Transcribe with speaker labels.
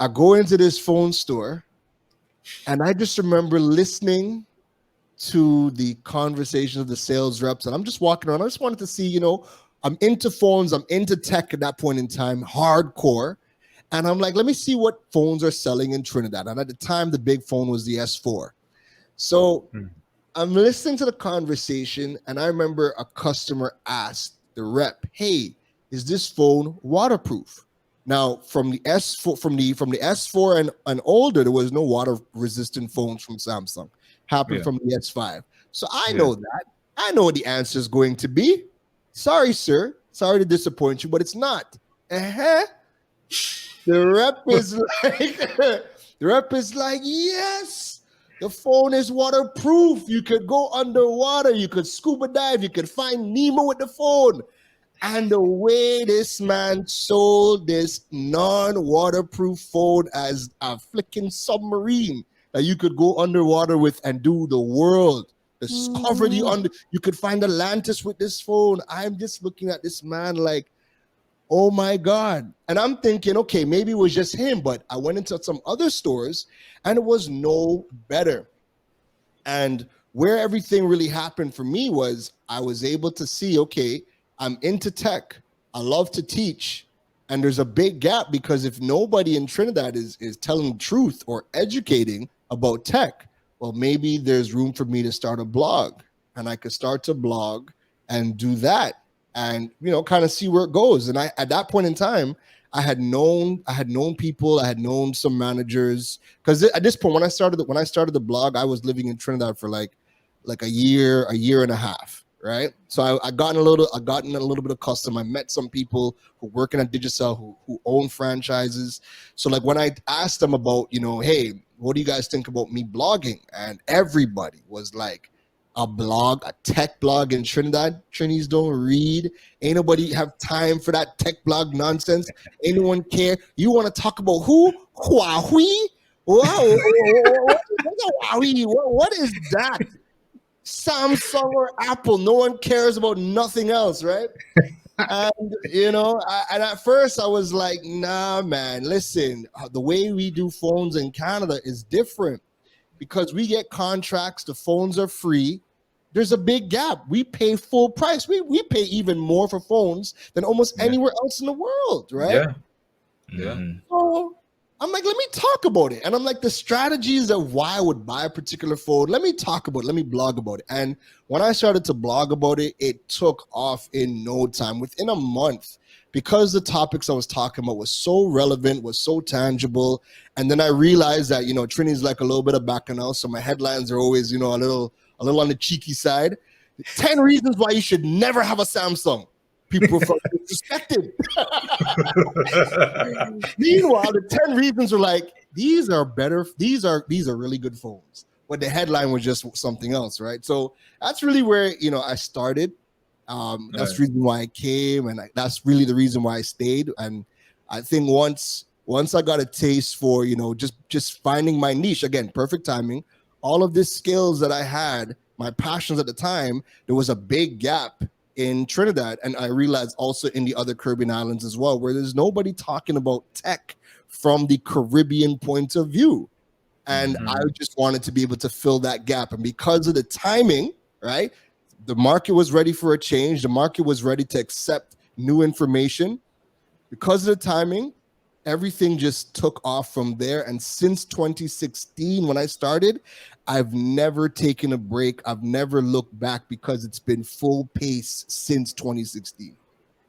Speaker 1: I go into this phone store, and I just remember listening to the conversations of the sales reps, and I'm just walking around. I just wanted to see, I'm into phones, I'm into tech at that point in time, hardcore. And I'm like, let me see what phones are selling in Trinidad. And at the time, the big phone was the S4. So I'm listening to the conversation, and I remember a customer asked the rep, "Hey, is this phone waterproof?" Now, from the S4, from the S4 and older, there was no water resistant phones from Samsung. Happened from the S5. So I know that. I know what the answer is going to be. Sorry, sir. Sorry to disappoint you, but it's not. Uh-huh. The rep is like, yes, the phone is waterproof. You could go underwater, you could scuba dive, you could find Nemo with the phone. And the way this man sold this non-waterproof phone as a flicking submarine that you could go underwater with and do the world. Discover you could find Atlantis with this phone. I'm just looking at this man like, oh my God. And I'm thinking, okay, maybe it was just him, but I went into some other stores and it was no better. And where everything really happened for me was I was able to see, okay, I'm into tech. I love to teach. And there's a big gap because if nobody in Trinidad is telling the truth or educating about tech, well, maybe there's room for me to start a blog, and I could start to blog and do that and, kind of see where it goes. And at that point in time, I had known people, I had known some managers, because at this point, when I started the blog, I was living in Trinidad for like a year and a half. Right. So I gotten a little bit of custom. I met some people who working at Digicel who own franchises. So like when I asked them about, hey, what do you guys think about me blogging? And everybody was like, a tech blog in Trinidad. Trinis don't read. Ain't nobody have time for that tech blog nonsense. Anyone care? You want to talk about who? Huawei? Wow. What is that? Samsung or Apple, no one cares about nothing else, right? And and at first I was like, nah, man, listen, the way we do phones in Canada is different because we get contracts, the phones are free. There's a big gap. We pay full price. We pay even more for phones than almost anywhere else in the world, right?
Speaker 2: Yeah.
Speaker 1: So I'm like, let me talk about it. And I'm like, the strategies of why I would buy a particular phone, let me talk about it. Let me blog about it. And when I started to blog about it, it took off in no time. Within a month, because the topics I was talking about was so relevant, was so tangible. And then I realized that, Trinity's like a little bit of bacchanal. So my headlines are always, a little on the cheeky side. 10 reasons why you should never have a Samsung. People felt disrespected. Meanwhile, the 10 reasons were like, these are better. These are really good phones. But the headline was just something else, right? So that's really where, I started. That's the reason why I came. And that's really the reason why I stayed. And I think once I got a taste for, just finding my niche, again, perfect timing, all of these skills that I had, my passions at the time, there was a big gap in Trinidad, and I realized also in the other Caribbean islands as well, where there's nobody talking about tech from the Caribbean point of view. And I just wanted to be able to fill that gap. And because of the timing, right, the market was ready for a change. The market was ready to accept new information. Because of the timing, everything just took off from there. And since 2016, when I started, I've never taken a break. I've never looked back because it's been full pace since 2016.